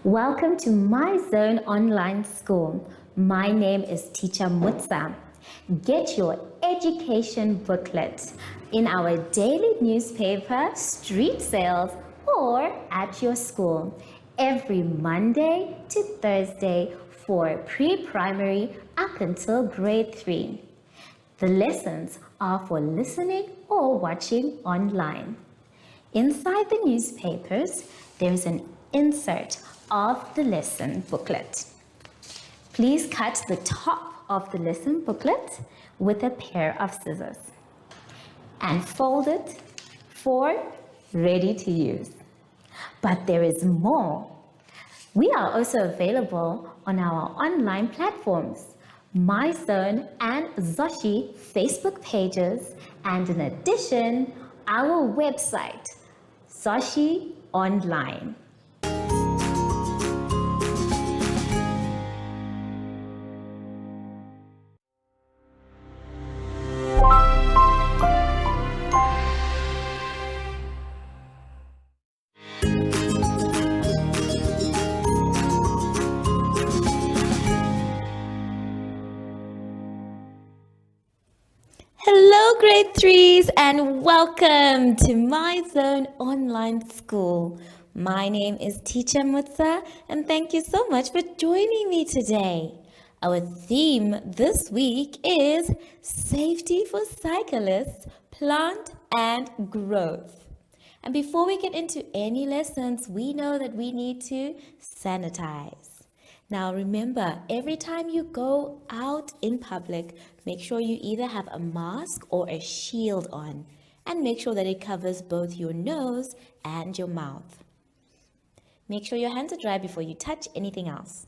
Welcome to My Zone Online School. My name is Teacher Mutsa. Get your education booklet in our daily newspaper, street sales, or at your school every Monday to Thursday for pre-primary up until grade 3. The lessons are for listening or watching online. Inside the newspapers, there is an insert of the lesson booklet. Please cut the top of the lesson booklet with a pair of scissors and fold it for ready to use. But there is more. We are also available on our online platforms, MyZone and Zoshi Facebook pages, and in addition, our website, Zoshi Online. Hello grade 3s and welcome to My Zone Online School. My name is Teacher Mutsa and thank you so much for joining me today. Our theme this week is Safety for Cyclists, Plant and Growth. And before we get into any lessons, we know that we need to sanitize. Now remember, every time you go out in public, make sure you either have a mask or a shield on, and make sure that it covers both your nose and your mouth. Make sure your hands are dry before you touch anything else.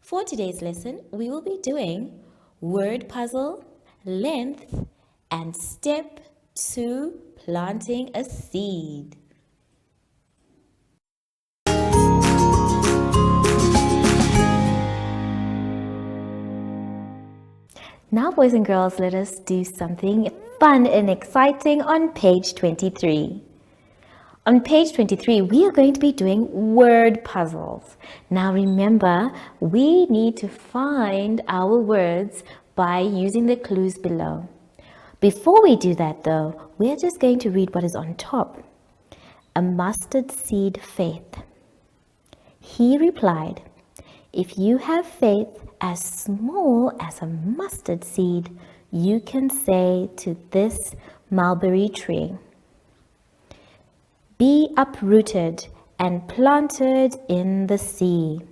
For today's lesson, we will be doing word puzzle, length, and step 2, planting a seed. Now, boys and girls, let us do something fun and exciting on page 23. On page 23, we are going to be doing word puzzles. Now, remember, we need to find our words by using the clues below. Before we do that, though, we're just going to read what is on top. A mustard seed faith. He replied, "If you have faith as small as a mustard seed, you can say to this mulberry tree, 'Be uprooted and planted in the sea,'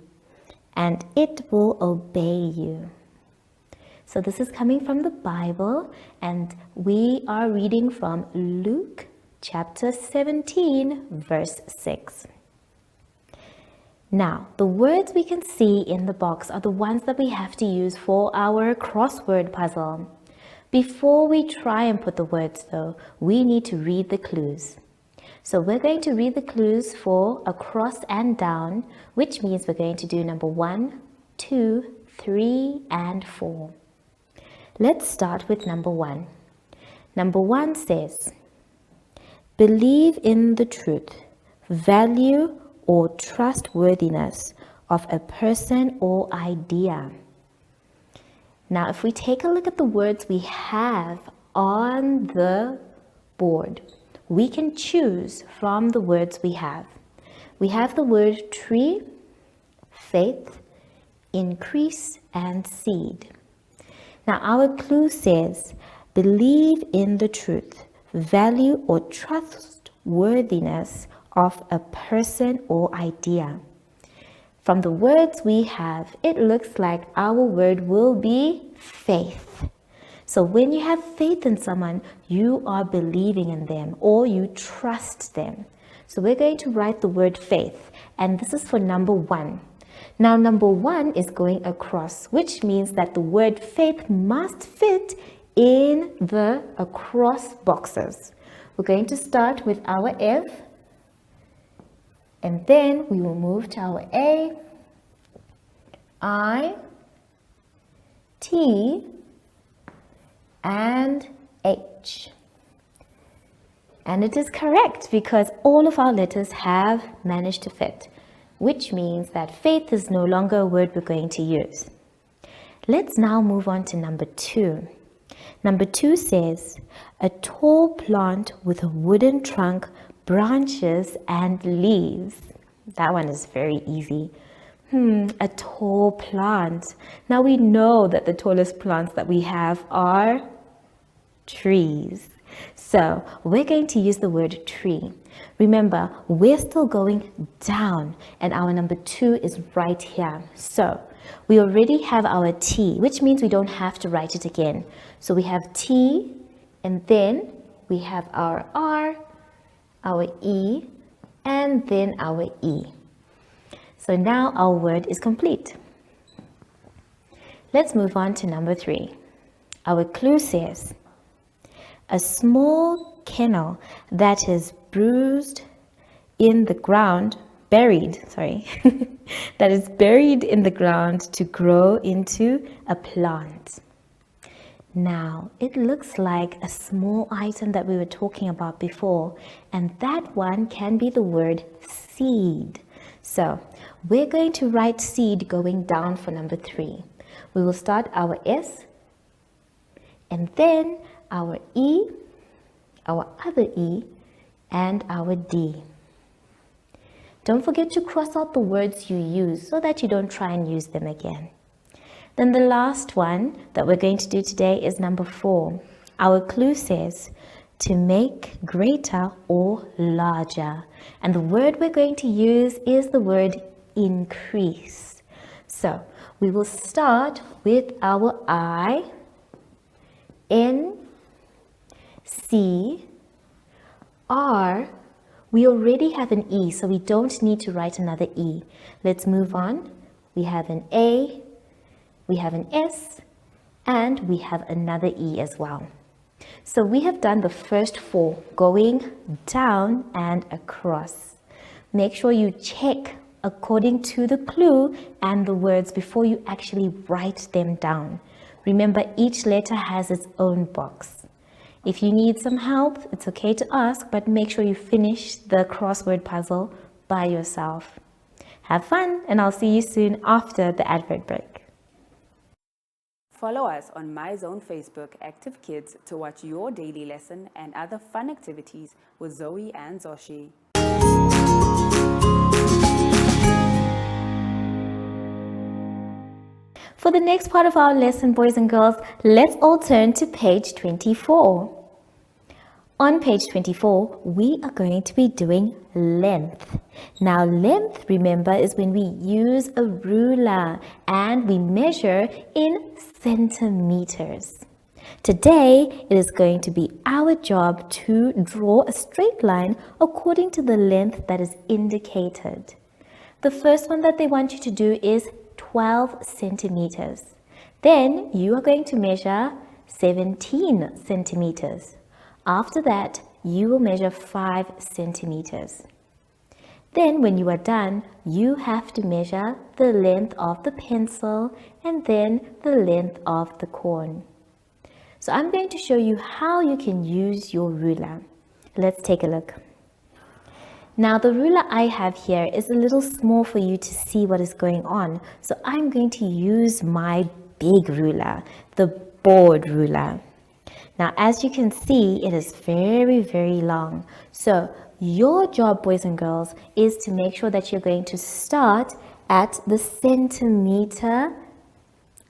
and it will obey you." So this is coming from the Bible, and we are reading from Luke chapter 17, verse 6. Now, the words we can see in the box are the ones that we have to use for our crossword puzzle. Before we try and put the words, though, we need to read the clues. So we're going to read the clues for across and down, which means we're going to do number 1, 2, 3, and 4. Let's start with number 1. Number 1 says, "Believe in the truth, value, or trustworthiness of a person or idea." Now, if we take a look at the words we have on the board, we can choose from the words we have. We have the word tree, faith, increase, and seed. Now, our clue says, believe in the truth, value, or trustworthiness of a person or idea. From the words we have, it looks like our word will be faith. So when you have faith in someone, you are believing in them or you trust them. So we're going to write the word faith, and this is for number 1. Now number 1 is going across, which means that the word faith must fit in the across boxes. We're going to start with our F, and then we will move to our A, I, T, and H. And it is correct because all of our letters have managed to fit. which means that faith is no longer a word we're going to use. Let's now move on to number 2. Number 2 says, a tall plant with a wooden trunk, branches and leaves. That one is very easy. A tall plant. Now we know that the tallest plants that we have are trees. So we're going to use the word tree. Remember, we're still going down and our number 2 is right here. So we already have our T, which means we don't have to write it again. So we have T and then we have our R, our E, and then our E. So now our word is complete. Let's move on to number 3. Our clue says, a small kennel that is bruised in the ground, that is buried in the ground to grow into a plant. Now, it looks like a small item that we were talking about before, and that one can be the word seed. So, we're going to write seed going down for number 3. We will start our S, and then our E, our other E, and our D. Don't forget to cross out the words you use so that you don't try and use them again. Then the last one that we're going to do today is number 4. Our clue says to make greater or larger. And the word we're going to use is the word increase. So we will start with our I, N, C, R. We already have an E, so we don't need to write another E. Let's move on. We have an A, we have an S, and we have another E as well. So we have done the first 4, going down and across. Make sure you check according to the clue and the words before you actually write them down. Remember, each letter has its own box. If you need some help, it's okay to ask, but make sure you finish the crossword puzzle by yourself. Have fun, and I'll see you soon after the advert break. Follow us on MyZone Facebook Active Kids to watch your daily lesson and other fun activities with Zoe and Zoshi. For the next part of our lesson, boys and girls, let's all turn to page 24. On page 24, we are going to be doing length. Now, length, remember, is when we use a ruler and we measure in centimeters. Today, it is going to be our job to draw a straight line according to the length that is indicated. The first one that they want you to do is 12 centimeters. Then you are going to measure 17 centimeters. After that, you will measure 5 centimeters. Then when you are done, you have to measure the length of the pencil and then the length of the cone. So I'm going to show you how you can use your ruler. Let's take a look. Now the ruler I have here is a little small for you to see what is going on. So I'm going to use my big ruler, the board ruler. Now as you can see, it is very, very long. So your job, boys and girls, is to make sure that you're going to start at the centimeter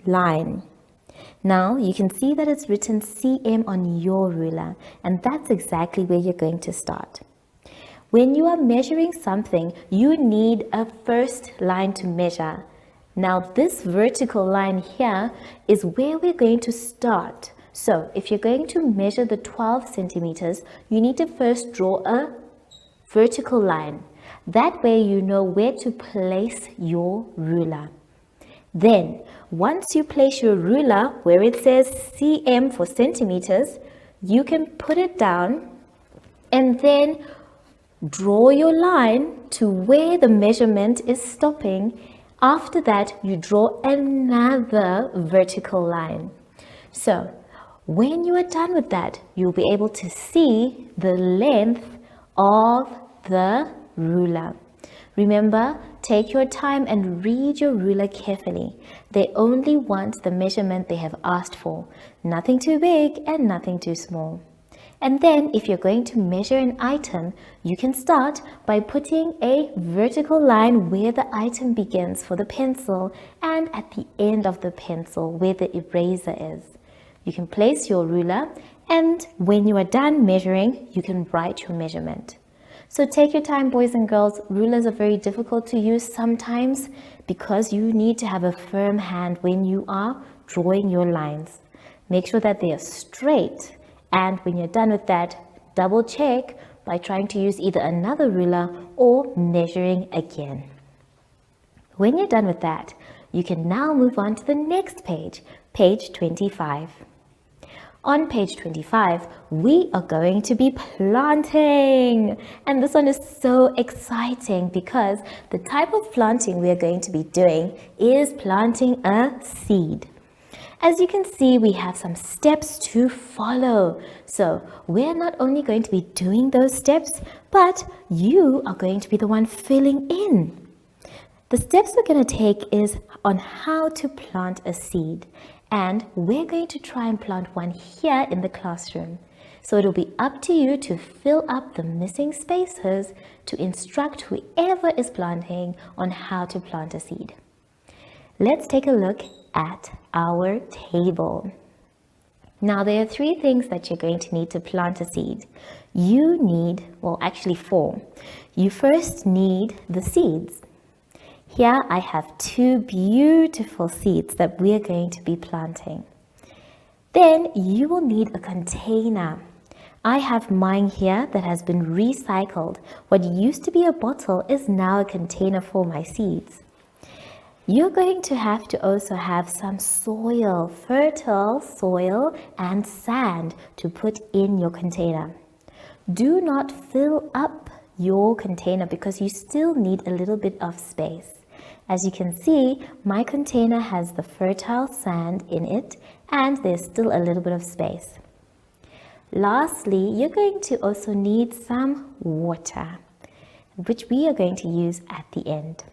line. Now you can see that it's written cm on your ruler, and that's exactly where you're going to start. When you are measuring something, you need a first line to measure. Now this vertical line here is where we're going to start. So if you're going to measure the 12 centimeters, you need to first draw a vertical line. That way you know where to place your ruler. Then, once you place your ruler where it says cm for centimeters, you can put it down and then draw your line to where the measurement is stopping. After that, you draw another vertical line. So, when you are done with that, you'll be able to see the length of the ruler. Remember, take your time and read your ruler carefully. They only want the measurement they have asked for, nothing too big and nothing too small. And then if you're going to measure an item, you can start by putting a vertical line where the item begins for the pencil and at the end of the pencil where the eraser is. You can place your ruler, and when you are done measuring, you can write your measurement. So take your time, boys and girls. Rulers are very difficult to use sometimes because you need to have a firm hand when you are drawing your lines. Make sure that they are straight, and when you're done with that, double check by trying to use either another ruler or measuring again. When you're done with that, you can now move on to the next page, page 25. On page 25, we are going to be planting. And this one is so exciting because the type of planting we are going to be doing is planting a seed. As you can see, we have some steps to follow. So we're not only going to be doing those steps, but you are going to be the one filling in. The steps we're going to take is on how to plant a seed. And we're going to try and plant one here in the classroom. So it'll be up to you to fill up the missing spaces to instruct whoever is planting on how to plant a seed. Let's take a look at our table. Now there are 3 things that you're going to need to plant a seed. You need, well actually 4. You first need the seeds. Here I have 2 beautiful seeds that we are going to be planting. Then you will need a container. I have mine here that has been recycled. What used to be a bottle is now a container for my seeds. You're going to have to also have some soil, fertile soil and sand to put in your container. Do not fill up your container because you still need a little bit of space. As you can see, my container has the fertile sand in it and there's still a little bit of space. Lastly, you're going to also need some water, which we are going to use at the end.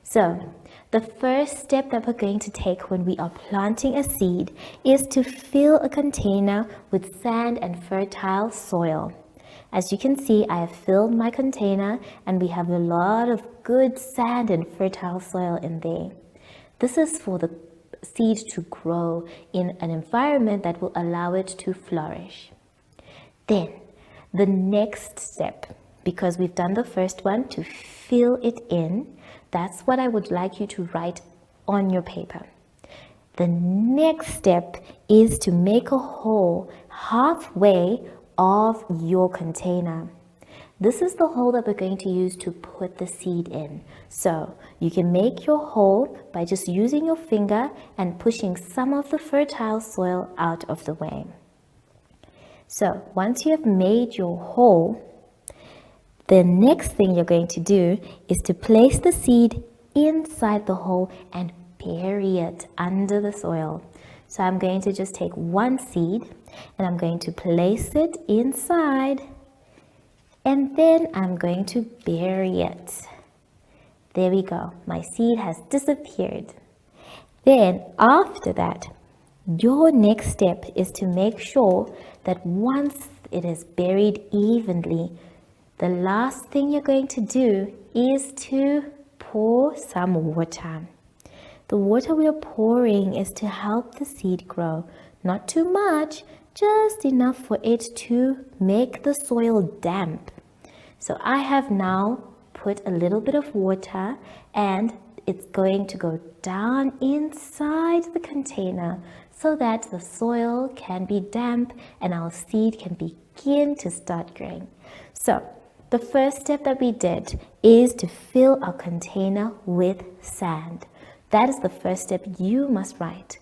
So, the first step that we're going to take when we are planting a seed is to fill a container with sand and fertile soil. As you can see, I have filled my container and we have a lot of good sand and fertile soil in there. This is for the seed to grow in an environment that will allow it to flourish. Then, the next step, because we've done the first one to fill it in, that's what I would like you to write on your paper. The next step is to make a hole halfway of your container. This is the hole that we're going to use to put the seed in. So you can make your hole by just using your finger and pushing some of the fertile soil out of the way. So once you have made your hole, the next thing you're going to do is to place the seed inside the hole and bury it under the soil. So I'm going to just take one seed and I'm going to place it inside and then I'm going to bury it. There we go. My seed has disappeared. Then after that, your next step is to make sure that once it is buried evenly, the last thing you're going to do is to pour some water. The water we are pouring is to help the seed grow. Not too much, just enough for it to make the soil damp. So I have now put a little bit of water and it's going to go down inside the container so that the soil can be damp and our seed can begin to start growing. So the first step that we did is to fill our container with sand. That is the first step you must write.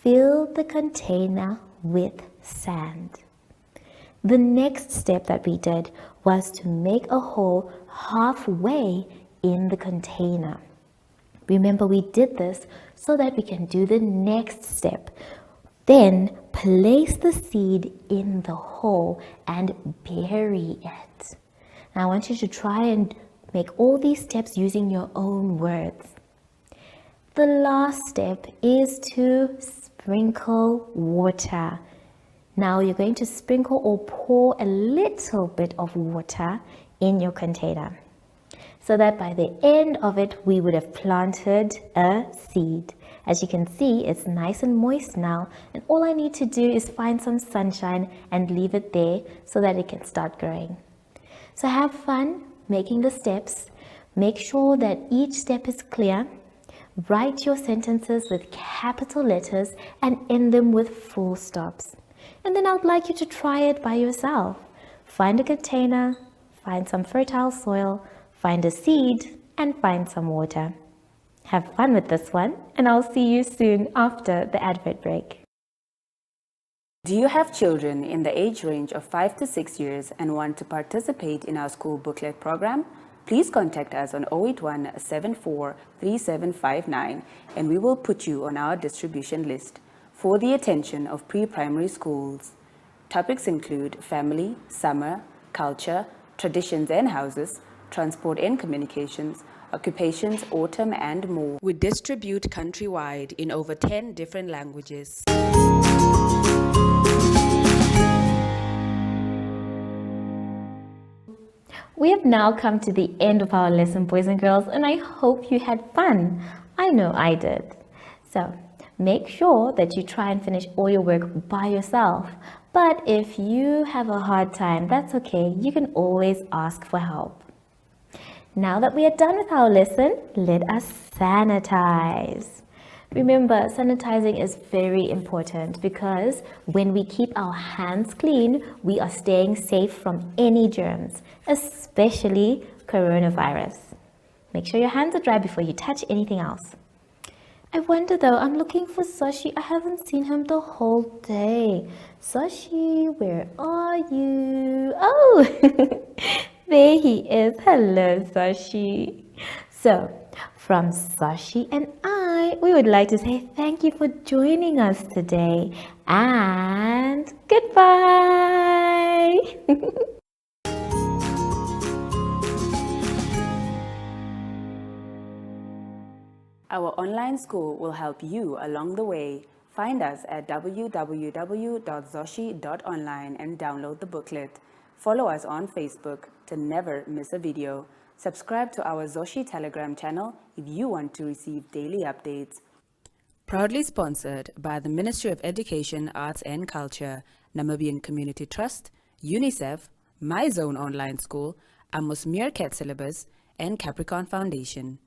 Fill the container with sand. The next step that we did was to make a hole halfway in the container. Remember, we did this so that we can do the next step. Then place the seed in the hole and bury it. Now I want you to try and Make all these steps using your own words. The last step is to sprinkle water. Now you're going to sprinkle or pour a little bit of water in your container, so that by the end of it, we would have planted a seed. As you can see, it's nice and moist now, and all I need to do is find some sunshine and leave it there so that it can start growing. So have fun making the steps. Make sure that each step is clear. Write your sentences with capital letters and end them with full stops. And then I would like you to try it by yourself. Find a container, find some fertile soil, find a seed, and find some water. Have fun with this one, and I'll see you soon after the advert break. Do you have children in the age range of 5 to 6 years and want to participate in our school booklet program? Please contact us on 081 74 3759 and we will put you on our distribution list for the attention of pre-primary schools. Topics include family, summer, culture, traditions and houses, transport and communications, occupations, autumn, and more. We distribute countrywide in over 10 different languages. We have now come to the end of our lesson, boys and girls, and I hope you had fun. I know I did. So make sure that you try and finish all your work by yourself. But if you have a hard time, that's okay. You can always ask for help. Now that we are done with our lesson, let us sanitize. Remember, sanitizing is very important because when we keep our hands clean, we are staying safe from any germs, especially coronavirus. Make sure your hands are dry before you touch anything else. I wonder though, I'm looking for Sashi. I haven't seen him the whole day. Sashi, where are you? Oh, there he is. Hello, Sashi. So, from Sashi and I, we would like to say thank you for joining us today and goodbye. Our online school will help you along the way. Find us at www.zoshi.online and download the booklet. Follow us on Facebook to never miss a video. Subscribe to our Zoshi Telegram channel if you want to receive daily updates. Proudly sponsored by the Ministry of Education, Arts and Culture, Namibian Community Trust, UNICEF, My Zone Online School, Amos Meerkat Syllabus, and Capricorn Foundation.